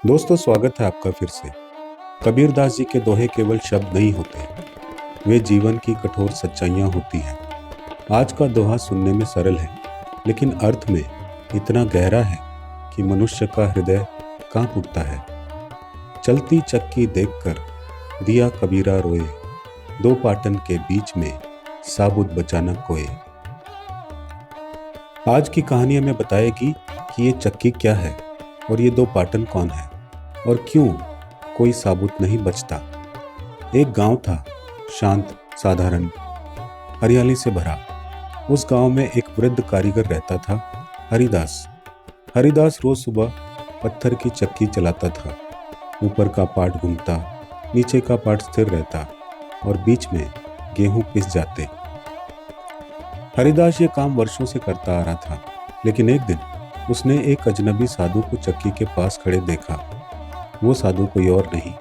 दोस्तों, स्वागत है आपका फिर से। कबीर दास जी के दोहे केवल शब्द नहीं होते, वे जीवन की कठोर सच्चाइयाँ होती हैं। आज का दोहा सुनने में सरल है, लेकिन अर्थ में इतना गहरा है कि मनुष्य का हृदय कांप उठता है। चलती चक्की देखकर दिया कबीरा रोए, दो पाटन के बीच में साबुत बचा न कोई। आज की कहानी हमें बताएगी कि ये चक्की क्या है और ये दो पाटन कौन है और क्यों कोई साबुत नहीं बचता। एक गांव था, शांत, साधारण, हरियाली से भरा। उस गांव में एक वृद्ध कारीगर रहता था, हरिदास। हरिदास रोज सुबह पत्थर की चक्की चलाता था। ऊपर का पार्ट घूमता, नीचे का पार्ट स्थिर रहता और बीच में गेहूं पिस जाते। हरिदास ये काम वर्षों से करता आ रहा था, लेकिन एक दिन उसने एक अजनबी साधु को चक्की के पास खड़े देखा। वो साधु कोई और नहीं,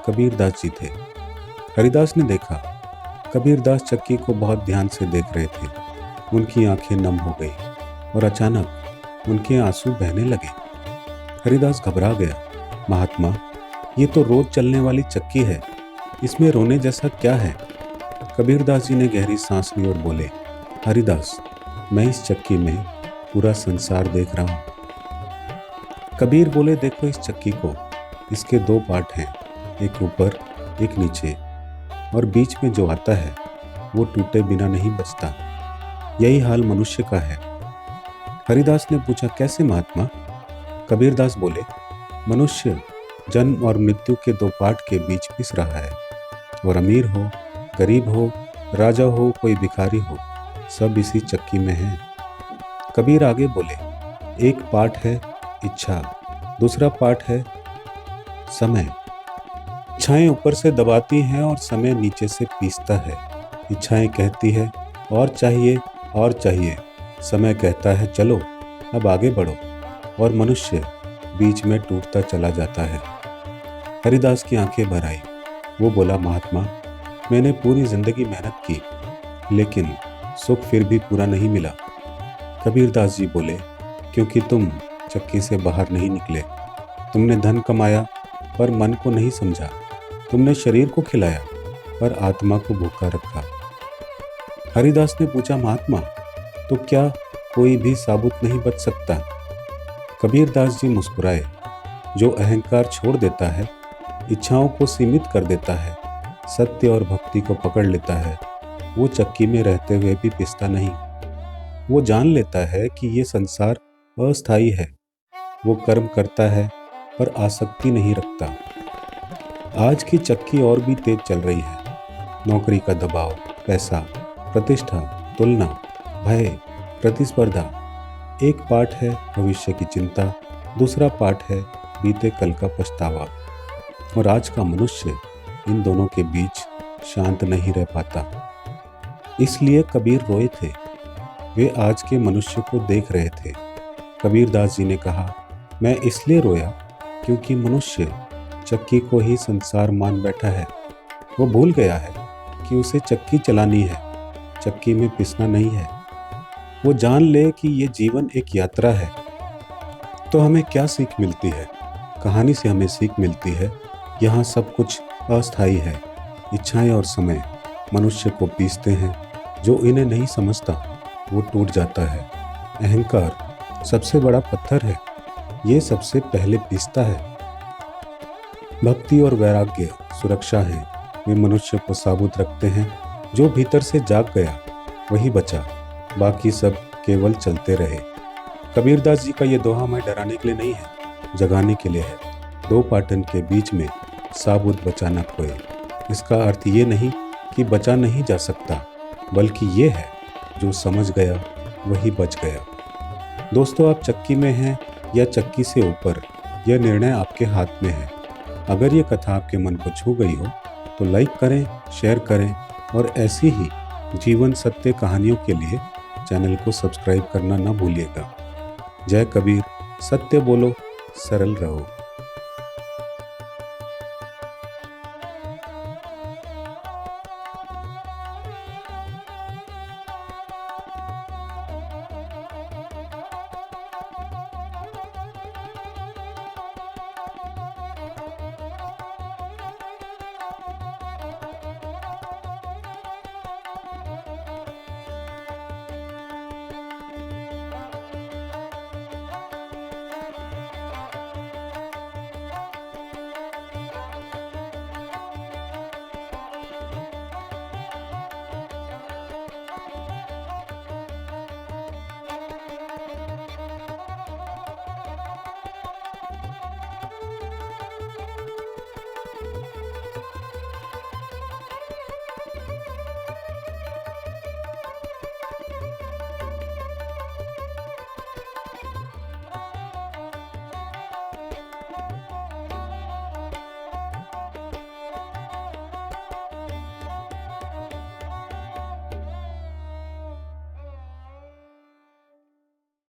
कबीर दास जी थे। हरिदास ने देखा, कबीर दास चक्की को बहुत ध्यान से देख रहे थे। उनकी आंखें नम हो गई और अचानक उनके आंसू बहने लगे। हरिदास घबरा गया। महात्मा, ये तो रोज चलने वाली चक्की है, इसमें रोने जैसा क्या है? कबीर दास जी ने गहरी सांस ली और बोले, हरिदास, मैं इस चक्की में पूरा संसार देख रहा हूँ। कबीर बोले, देखो इस चक्की को, इसके दो पार्ट हैं, एक ऊपर एक नीचे, और बीच में जो आता है वो टूटे बिना नहीं बचता। यही हाल मनुष्य का है। हरिदास ने पूछा, कैसे महात्मा? कबीर दास बोले, मनुष्य जन्म और मृत्यु के दो पार्ट के बीच पिस रहा है, और अमीर हो, गरीब हो, राजा हो, कोई भिखारी हो, सब इसी चक्की में है। कबीर आगे बोले, एक पार्ट है इच्छा, दूसरा पार्ट है समय। इच्छाएं ऊपर से दबाती हैं और समय नीचे से पीसता है। इच्छाएं कहती है और चाहिए और चाहिए, समय कहता है चलो अब आगे बढ़ो, और मनुष्य बीच में टूटता चला जाता है। हरिदास की आंखें भर आई। वो बोला, महात्मा, मैंने पूरी जिंदगी मेहनत की, लेकिन सुख फिर भी पूरा नहीं मिला। कबीर दास जी बोले, क्योंकि तुम चक्की से बाहर नहीं निकले। तुमने धन कमाया पर मन को नहीं समझा। तुमने शरीर को खिलाया पर आत्मा को भूखा रखा। हरिदास ने पूछा, महात्मा, तो क्या कोई भी साबुत नहीं बच सकता? कबीर दास जी मुस्कुराए। जो अहंकार छोड़ देता है, इच्छाओं को सीमित कर देता है, सत्य और भक्ति को पकड़ लेता है, वो चक्की में रहते हुए भी पिसता नहीं। वो जान लेता है कि ये संसार अस्थायी है। वो कर्म करता है पर आसक्ति नहीं रखता। आज की चक्की और भी तेज चल रही है। नौकरी का दबाव, पैसा, प्रतिष्ठा, तुलना, भय, प्रतिस्पर्धा। एक पार्ट है भविष्य की चिंता, दूसरा पार्ट है बीते कल का पछतावा। और आज का मनुष्य इन दोनों के बीच शांत नहीं रह पाता। इसलिए कबीर रोए थे। वे आज के मनुष्य को देख रहे थे। कबीर दास जी ने कहा, मैं इसलिए रोया क्योंकि मनुष्य चक्की को ही संसार मान बैठा है। वो भूल गया है कि उसे चक्की चलानी है, चक्की में पिसना नहीं है। वो जान ले कि ये जीवन एक यात्रा है। तो हमें क्या सीख मिलती है? कहानी से हमें सीख मिलती है, यहाँ सब कुछ अस्थायी है। इच्छाएं और समय मनुष्य को पीसते हैं। जो इन्हें नहीं समझता वो टूट जाता है। अहंकार सबसे बड़ा पत्थर है, ये सबसे पहले पीसता है। भक्ति और वैराग्य सुरक्षा है, वे मनुष्य को साबुत रखते हैं। जो भीतर से जाग गया वही बचा, बाकी सब केवल चलते रहे। कबीर दास जी का ये दोहा हमें डराने के लिए नहीं है, जगाने के लिए है। दो पाटन के बीच में साबुत बचा न कोई। इसका अर्थ ये नहीं कि बचा नहीं जा सकता, बल्कि ये है, जो समझ गया वही बच गया। दोस्तों, आप चक्की में हैं या चक्की से ऊपर, यह निर्णय आपके हाथ में है। अगर ये कथा आपके मन को छू गई हो तो लाइक करें, शेयर करें, और ऐसी ही जीवन सत्य कहानियों के लिए चैनल को सब्सक्राइब करना ना भूलिएगा। जय कबीर, सत्य बोलो, सरल रहो।